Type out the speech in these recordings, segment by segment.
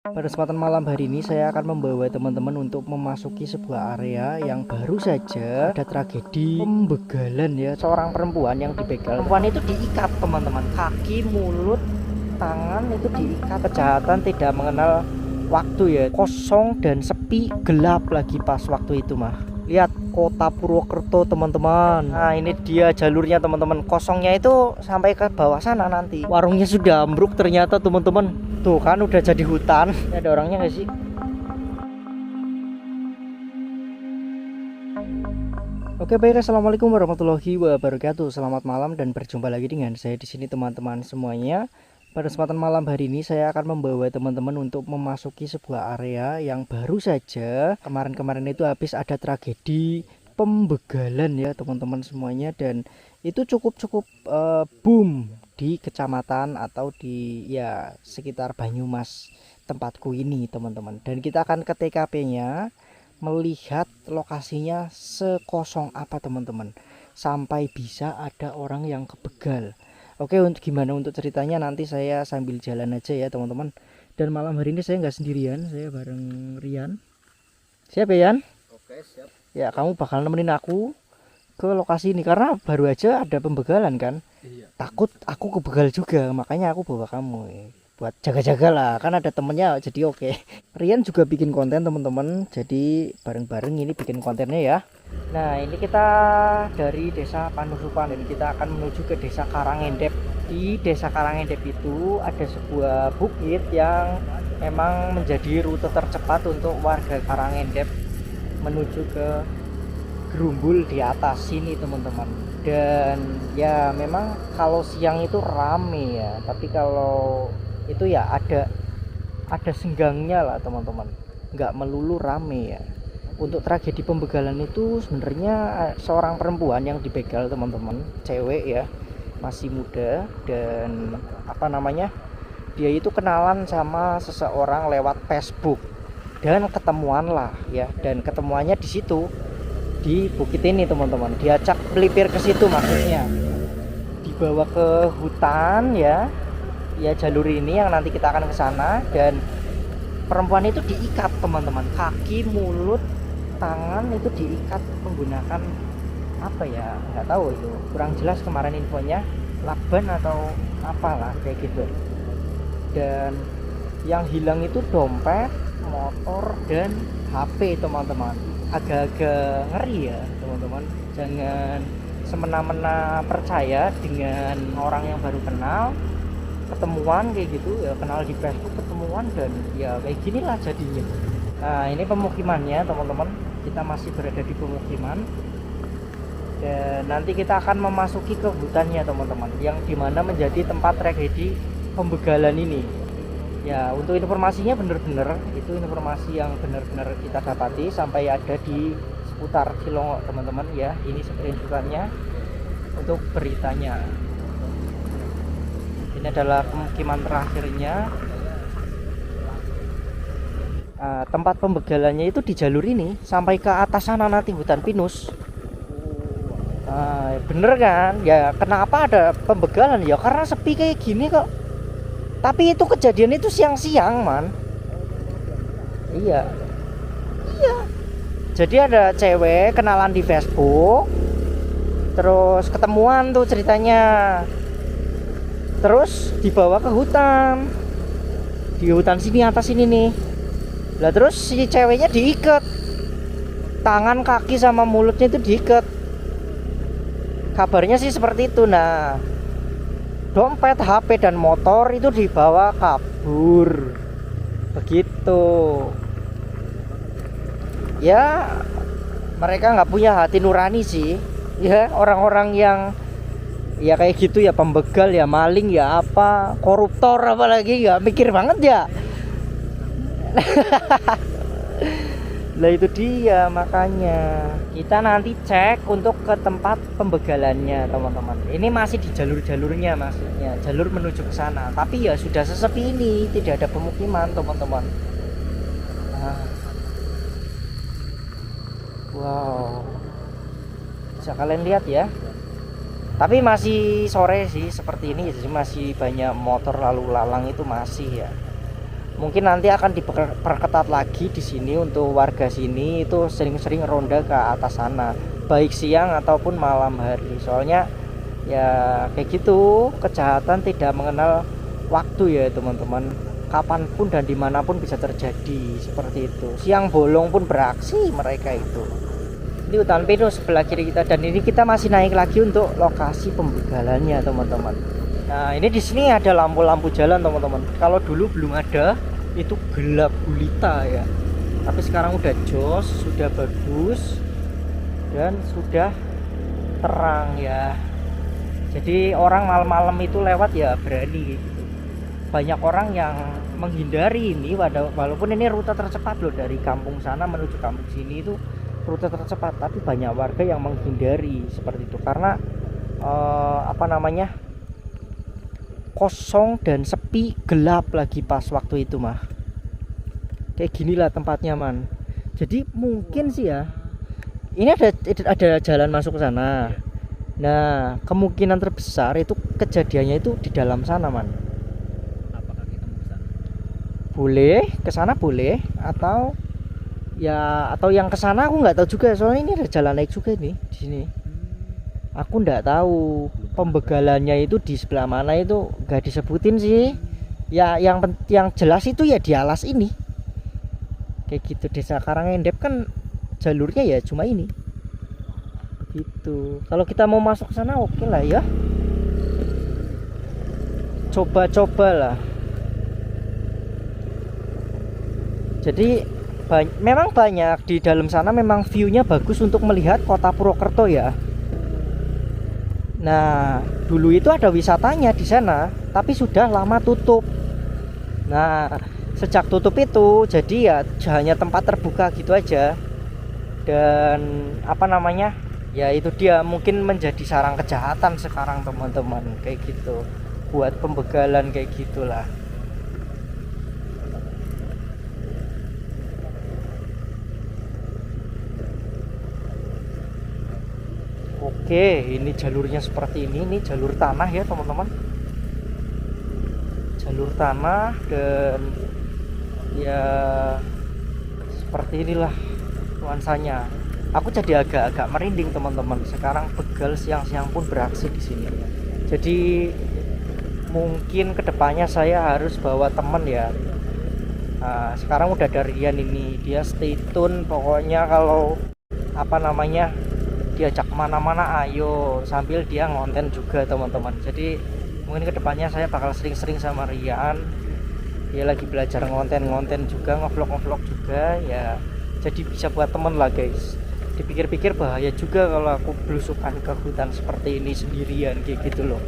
Pada kesempatan malam hari ini saya akan membawa teman-teman untuk memasuki sebuah area yang baru saja ada tragedi pembegalan ya. Seorang perempuan yang dibegal. Perempuan itu diikat teman-teman, kaki, mulut, tangan itu diikat. Kejahatan tidak mengenal waktu ya, kosong dan sepi, gelap lagi pas waktu itu mah. Lihat kota Purwokerto teman-teman. Nah ini dia jalurnya teman-teman. Kosongnya itu sampai ke bawah sana nanti. Warungnya sudah ambruk ternyata teman-teman. Tuh kan udah jadi hutan. Ini ada orangnya nggak sih? Oke baik, assalamualaikum warahmatullahi wabarakatuh. Selamat malam dan berjumpa lagi dengan saya di sini teman-teman semuanya. Pada kesempatan malam hari ini saya akan membawa teman-teman untuk memasuki sebuah area yang baru saja kemarin-kemarin itu habis ada tragedi pembegalan ya teman-teman semuanya, dan itu cukup boom di kecamatan atau di ya sekitar Banyumas tempatku ini teman-teman. Dan kita akan ke TKP-nya melihat lokasinya sekosong apa teman-teman, sampai bisa ada orang yang kebegal. Oke, untuk gimana untuk ceritanya nanti saya sambil jalan aja ya teman-teman. Dan malam hari ini saya nggak sendirian, saya bareng Rian. Siap ya Yan? Oke, siap. Ya kamu bakal nemenin aku ke lokasi ini karena baru aja ada pembegalan kan. Iya. Takut aku kebegal juga, makanya aku bawa kamu buat jaga-jaga lah, kan ada temennya jadi oke. Rian juga bikin konten teman-teman, jadi bareng-bareng ini bikin kontennya ya. Nah ini kita dari desa Panusupan dan kita akan menuju ke desa Karangendep. Di desa Karangendep itu ada sebuah bukit yang memang menjadi rute tercepat untuk warga Karangendep menuju ke Gerumbul di atas sini teman-teman. Dan ya memang kalau siang itu rame ya, tapi kalau itu ya ada senggangnya lah teman-teman, nggak melulu rame ya. Untuk tragedi pembegalan itu sebenarnya seorang perempuan yang dibegal teman-teman, cewek ya, masih muda, dan apa namanya, dia itu kenalan sama seseorang lewat Facebook dan ketemuan lah ya, dan ketemuannya di situ di bukit ini teman-teman. Diajak melipir ke situ, maksudnya dibawa ke hutan ya jalur ini yang nanti kita akan ke sana. Dan perempuan itu diikat teman-teman, kaki, mulut, tangan itu diikat menggunakan apa ya, nggak tahu, itu kurang jelas kemarin infonya, lakban atau apalah kayak gitu. Dan yang hilang itu dompet, motor, dan HP teman-teman. Agak-agak ngeri ya teman-teman, jangan semena-mena percaya dengan orang yang baru kenal, ketemuan kayak gitu ya, kenal di Facebook, ketemuan, dan ya kayak ginilah jadinya. Nah ini pemukimannya teman-teman, kita masih berada di pemukiman dan nanti kita akan memasuki ke hutannya teman-teman, yang dimana menjadi tempat tragedi pembegalan ini ya. Untuk informasinya bener-bener itu informasi yang benar-benar kita dapati sampai ada di seputar Cilongok teman-teman ya. Ini screenshotannya untuk beritanya. Ini adalah pemukiman terakhirnya. Tempat pembegalannya itu di jalur ini sampai ke atas sana nanti hutan pinus. Bener kan ya, kenapa ada pembegalan ya, karena sepi kayak gini kok. Tapi itu kejadian itu siang-siang man. Iya, jadi ada cewek kenalan di Facebook, terus ketemuan tuh ceritanya, terus dibawa ke hutan, di hutan sini atas ini nih lah. Terus si ceweknya diikat, tangan, kaki, sama mulutnya itu diikat, kabarnya sih seperti itu. Nah dompet, HP, dan motor itu dibawa kabur begitu ya. Mereka nggak punya hati nurani sih ya, orang-orang yang ya kayak gitu ya, pembegal ya, maling ya, apa, koruptor apalagi, nggak mikir banget ya. Lah itu dia, makanya kita nanti cek untuk ke tempat pembegalannya teman-teman. Ini masih di jalur-jalurnya, maksudnya jalur menuju ke sana, tapi ya sudah sesepi ini, tidak ada pemukiman teman-teman. Wow, bisa kalian lihat ya. Tapi masih sore sih seperti ini, jadi masih banyak motor lalu lalang, itu masih ya. Mungkin nanti akan diperketat lagi di sini untuk warga sini itu sering-sering ronda ke atas sana, baik siang ataupun malam hari. Soalnya ya kayak gitu, kejahatan tidak mengenal waktu ya teman-teman. Kapanpun dan dimanapun bisa terjadi seperti itu. Siang bolong pun beraksi mereka itu. Ini hutan pinus sebelah kiri kita, dan ini kita masih naik lagi untuk lokasi pembegalannya teman-teman. Nah ini di sini ada lampu-lampu jalan teman-teman. Kalau dulu belum ada, itu gelap gulita ya. Tapi sekarang udah jos, sudah bagus dan sudah terang ya. Jadi orang malam-malam itu lewat ya berani gitu. Banyak orang yang menghindari ini, walaupun ini rute tercepat loh dari kampung sana menuju kampung sini itu rute tercepat, tapi banyak warga yang menghindari seperti itu karena kosong dan sepi, gelap lagi pas waktu itu mah. Kayak ginilah tempatnya man. Jadi mungkin sih ya, ini ada jalan masuk ke sana. Nah kemungkinan terbesar itu kejadiannya itu di dalam sana man. Apakah kita mau ke sana? Boleh ke sana boleh, atau yang ke sana aku nggak tahu juga, soalnya ini ada jalan naik juga nih di sini. Aku nggak tahu pembegalannya itu di sebelah mana, itu nggak disebutin sih. Ya yang jelas itu ya di alas ini. Kayak gitu, Desa Karangendep kan jalurnya ya cuma ini. Gitu. Kalau kita mau masuk ke sana oke lah ya. Coba-coba lah. Jadi memang banyak di dalam sana, memang view-nya bagus untuk melihat kota Purwokerto ya. Nah, dulu itu ada wisatanya di sana, tapi sudah lama tutup. Nah, sejak tutup itu jadi ya hanya tempat terbuka gitu aja. Dan ya itu dia mungkin menjadi sarang kejahatan sekarang teman-teman, kayak gitu. Buat pembegalan kayak gitulah. Oke, ini jalurnya seperti ini jalur tanah ya teman-teman. Jalur tanah, dan ya seperti inilah nuansanya. Aku jadi agak merinding teman-teman. Sekarang begal siang-siang pun beraksi di sini. Jadi mungkin kedepannya saya harus bawa teman ya. Nah, sekarang udah ada Rian ini, dia stay tune pokoknya. Kalau diajak kemana-mana ayo, sambil dia ngonten juga teman-teman. Jadi mungkin kedepannya saya bakal sering-sering sama Rian. Dia lagi belajar ngonten juga, ngevlog juga ya. Jadi bisa buat temen lah guys. Dipikir-pikir bahaya juga kalau aku belusukan ke hutan seperti ini sendirian kayak gitu loh.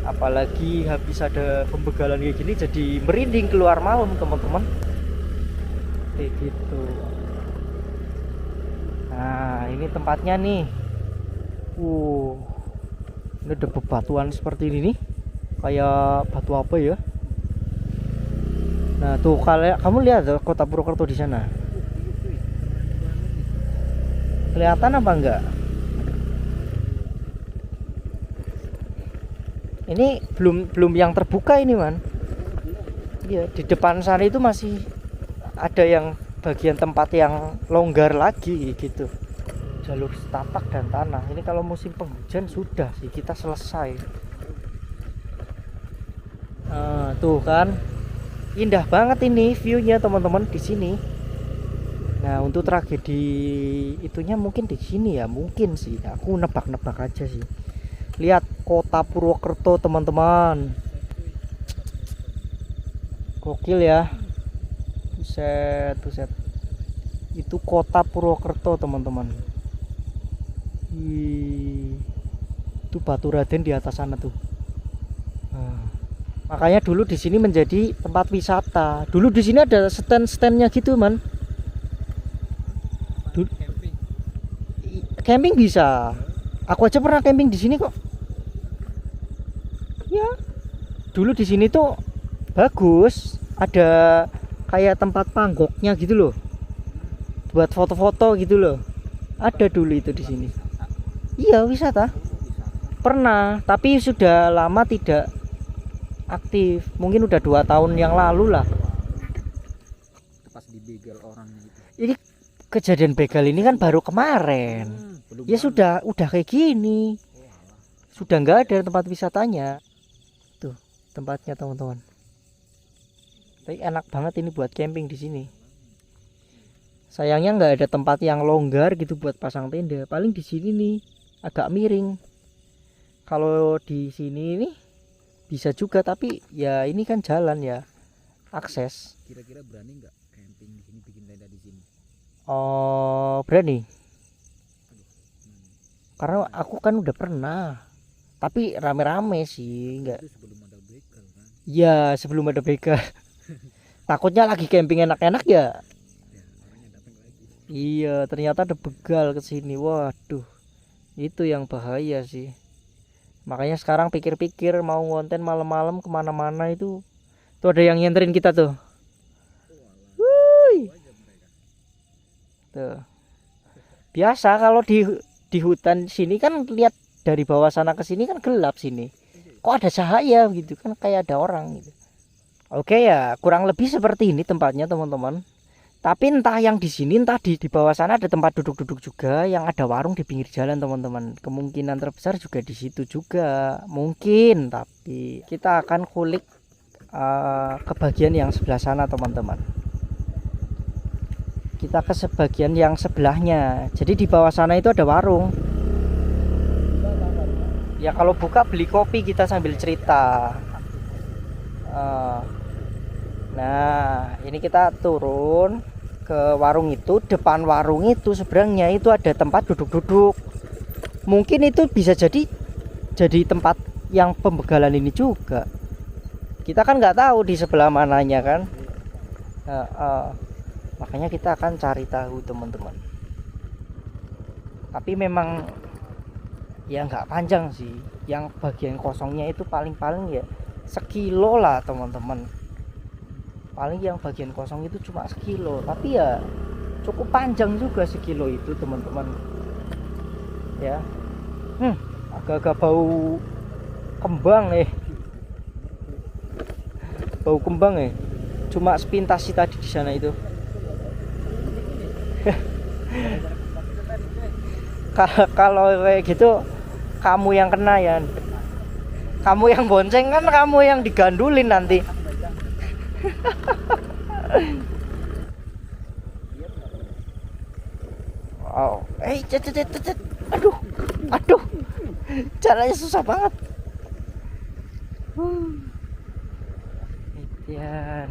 Apalagi habis ada pembegalan kayak gini, jadi merinding keluar malam teman-teman. Kayak gitu. Nah ini tempatnya nih. Ini ada bebatuan seperti ini nih. Kayak batu apa ya? Nah tuh kamu lihat kota Purwokerto di sana. Kelihatan apa enggak? Ini belum yang terbuka ini man. Iya, di depan sana itu masih ada yang bagian tempat yang longgar lagi gitu. Jalur setapak dan tanah. Ini kalau musim penghujan sudah sih kita selesai. Nah, tuh kan. Indah banget ini view-nya teman-teman di sini. Nah, untuk tragedi itunya mungkin di sini ya, mungkin sih. Aku nebak-nebak aja sih. Lihat kota Purwokerto teman-teman. Gokil ya. Buset. Itu kota Purwokerto teman-teman. Itu Batu Raden di atas sana tuh. Nah, makanya dulu di sini menjadi tempat wisata. Dulu di sini ada stand-standnya gitu man. Camping bisa. Aku aja pernah camping di sini kok. Ya. Dulu di sini tuh bagus. Ada kayak tempat panggoknya gitu loh. Buat foto-foto gitu loh. Ada dulu itu di sini. Iya, wisata. Pernah, tapi sudah lama tidak aktif. Mungkin udah 2 tahun yang lalu lah. pas dibegal orang gitu. Ini kejadian begal ini kan baru kemarin. Belum Ya lama. sudah kayak gini. Oh, alah. Sudah nggak ada tempat wisatanya. Tuh tempatnya teman-teman. Tapi enak banget ini buat camping di sini. Sayangnya nggak ada tempat yang longgar gitu buat pasang tenda. Paling di sini nih agak miring. Kalau di sini nih bisa juga, tapi ya ini kan jalan ya, akses. Kira-kira berani nggak camping di sini, bikin tenda di sini? Oh berani, Aduh, gimana? karena aku kan udah pernah, tapi rame-rame sih, nggak. Itu sebelum ada begal kan? Ya sebelum ada begal. Takutnya lagi camping enak-enak ya. Ya, orangnya datang lagi. Iya ternyata ada begal ke sini. Waduh, itu yang bahaya sih. Makanya sekarang pikir-pikir mau ngonten malam-malam kemana-mana itu. Tuh ada yang nyenterin kita tuh. Oh, alah. Wuih. Tahu aja mereka. Tuh. Biasa kalau di hutan sini kan lihat dari bawah sana ke sini kan gelap sini. Kok ada cahaya gitu kan, kayak ada orang gitu. Oke ya, kurang lebih seperti ini tempatnya teman-teman. Tapi entah yang di sini, entah di bawah sana ada tempat duduk-duduk juga, yang ada warung di pinggir jalan teman-teman. Kemungkinan terbesar juga di situ juga, mungkin. Tapi kita akan kulik ke bagian yang sebelah sana teman-teman. Kita ke sebagian yang sebelahnya. Jadi di bawah sana itu ada warung. Ya kalau buka beli kopi kita sambil cerita. Nah ini kita turun ke warung itu. Depan warung itu seberangnya itu ada tempat duduk-duduk. Mungkin itu bisa jadi tempat yang pembegalan ini juga. Kita kan nggak tahu di sebelah mananya kan. Makanya kita akan cari tahu teman-teman. Tapi memang ya nggak panjang sih. Yang bagian kosongnya itu paling-paling ya sekilo lah teman-teman. Paling yang bagian kosong itu cuma sekilo, tapi ya cukup panjang juga sekilo itu teman-teman ya. Agak-agak bau kembang bau kembang cuma sepintas sih tadi di sana itu. Kalau kayak gitu kamu yang kena ya, kamu yang bonceng kan, kamu yang digandulin nanti. Oh, cet. Aduh, caranya susah banget. Itian.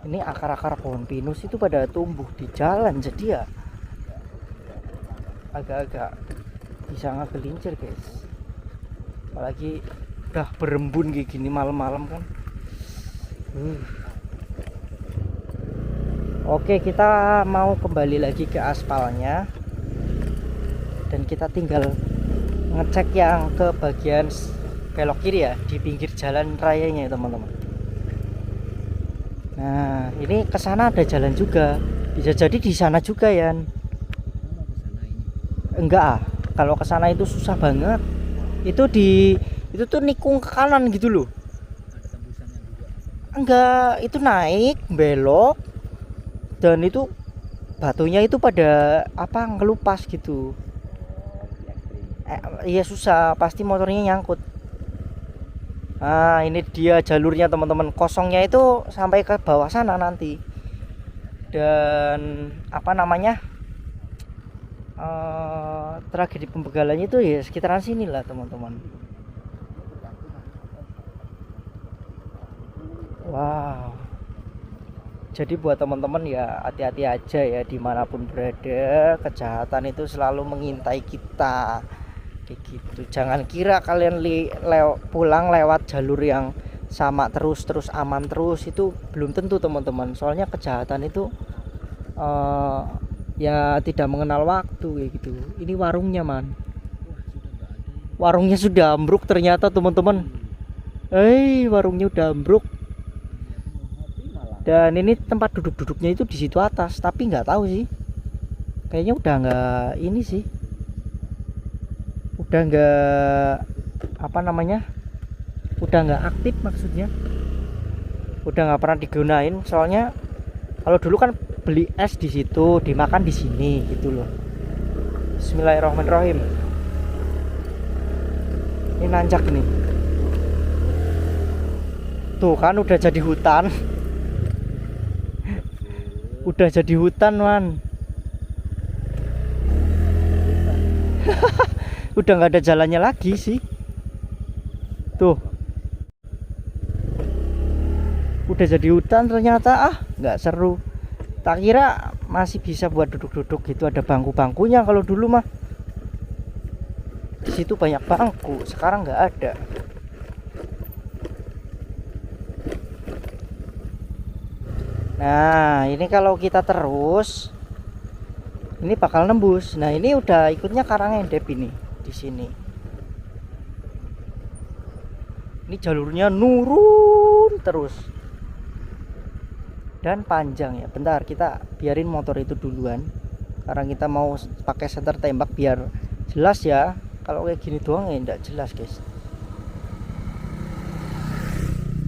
Ini akar-akar pohon pinus itu pada tumbuh di jalan, jadi ya agak-agak bisa ngegelincir guys. Apalagi udah berembun kayak gini malam-malam kan. Oke, kita mau kembali lagi ke aspalnya dan kita tinggal ngecek yang ke bagian belok kiri ya, di pinggir jalan rayanya ya teman-teman. Nah ini ke sana ada jalan juga, bisa jadi di sana juga ya. Enggak, kalau ke sana itu susah banget. Itu tuh nikung ke kanan gitu loh. Ada tembusannya juga. Enggak, itu naik belok dan itu batunya itu pada ngelupas gitu. Iya susah, pasti motornya nyangkut. Nah ini dia jalurnya teman-teman, kosongnya itu sampai ke bawah sana nanti. Dan tragedi pembegalannya itu ya sekitaran sini lah teman-teman. Wow. Jadi buat teman-teman ya hati-hati aja ya dimanapun berada, kejahatan itu selalu mengintai kita. Kayak gitu. Jangan kira kalian pulang lewat jalur yang sama terus aman terus, itu belum tentu teman-teman. Soalnya kejahatan itu ya tidak mengenal waktu kayak gitu. Ini warungnya man. Warungnya sudah ambruk ternyata teman-teman. Warungnya udah ambruk. Dan ini tempat duduk-duduknya itu di situ atas, tapi nggak tahu sih. Kayaknya udah nggak ini sih. Udah nggak udah nggak aktif maksudnya. udah nggak pernah digunain, soalnya kalau dulu kan beli es di situ, dimakan di sini gitu loh. Bismillahirrahmanirrahim. Ini nanjak nih. Tuh kan udah jadi hutan. Udah jadi hutan, man. Udah nggak ada jalannya lagi sih. Tuh. Udah jadi hutan ternyata, nggak seru. Tak kira masih bisa buat duduk-duduk gitu, ada bangku-bangkunya. Kalau dulu mah di situ banyak bangku, sekarang nggak ada. Nah, ini kalau kita terus, ini bakal nembus. Nah, ini udah ikutnya Karanggendep ini di sini. Ini jalurnya nurun terus dan panjang ya. Bentar, kita biarin motor itu duluan. Karena kita mau pakai senter tembak biar jelas ya. Kalau kayak gini doang ya enggak jelas, guys.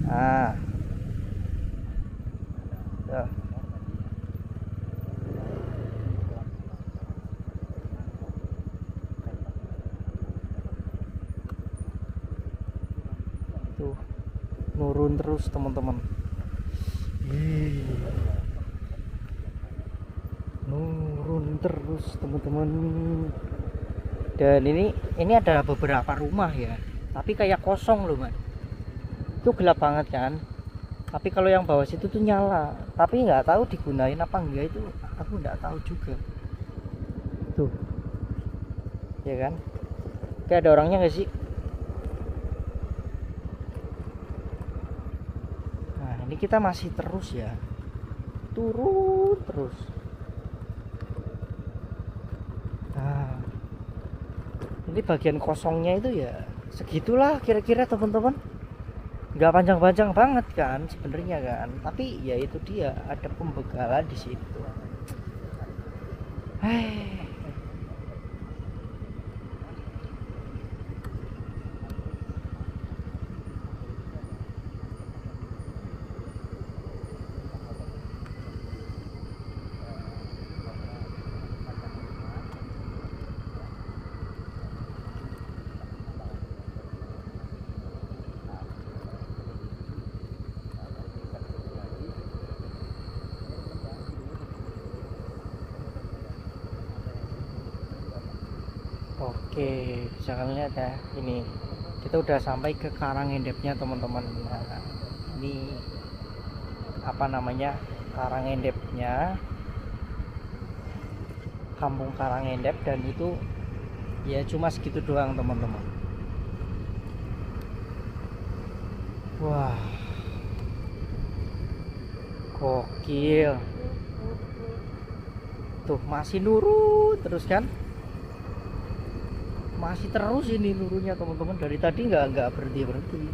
Nah, ya. Tuh, nurun terus teman-teman. Nurun terus teman-teman. Dan ini ada beberapa rumah ya, tapi kayak kosong loh, man. Itu gelap banget kan, tapi kalau yang bawah situ tuh nyala, tapi nggak tahu digunain apa enggak, itu aku nggak tahu juga. Tuh ya kan, kayak ada orangnya nggak sih? Nah, ini kita masih terus ya, turun terus. Nah, ini bagian kosongnya itu ya segitulah kira-kira teman-teman. Nggak panjang-panjang banget kan sebenarnya kan, tapi ya itu dia, ada pembegalan di situ. Oke, jangan lihat ya, ini kita udah sampai ke Karanggendepnya teman-teman. Nah, ini apa namanya, Karanggendepnya, Kampung Karanggendep, dan itu ya cuma segitu doang teman-teman. Wah, gokil. Tuh masih nurun terus kan, masih terus ini nurunnya teman-teman, dari tadi nggak berhenti.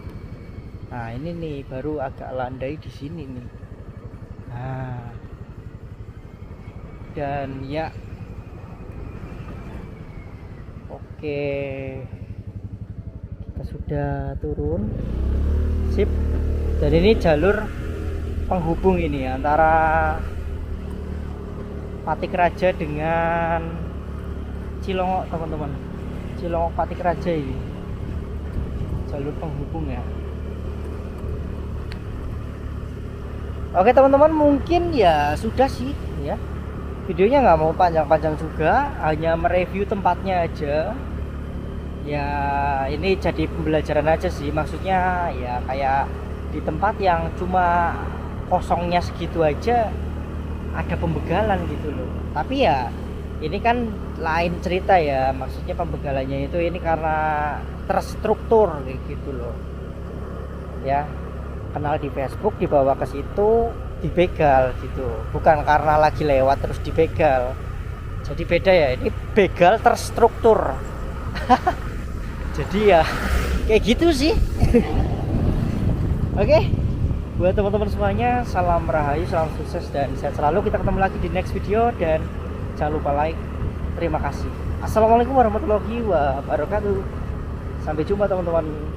Nah, ini nih baru agak landai di sini nih. Nah, dan ya oke, kita sudah turun, sip. Dan ini jalur penghubung ini antara Patik Raja dengan Cilongok teman-teman. Cilongok Patik Raja ini jalur penghubung ya. Oke teman-teman, mungkin ya sudah sih ya, videonya nggak mau panjang-panjang juga, hanya mereview tempatnya aja ya. Ini jadi pembelajaran aja sih, maksudnya ya kayak di tempat yang cuma kosongnya segitu aja ada pembegalan gitu loh. Tapi ya ini kan lain cerita ya, maksudnya pembegalannya itu ini karena terstruktur kayak gitu loh ya. Kenal di Facebook, dibawa ke situ, dibegal gitu, bukan karena lagi lewat terus dibegal. Jadi beda ya, ini begal terstruktur. Jadi ya kayak gitu sih. Oke, buat teman-teman semuanya, salam rahayu, salam sukses dan sehat selalu. Kita ketemu lagi di next video, dan jangan lupa like. Terima kasih. Assalamualaikum warahmatullahi wabarakatuh. Sampai jumpa teman-teman.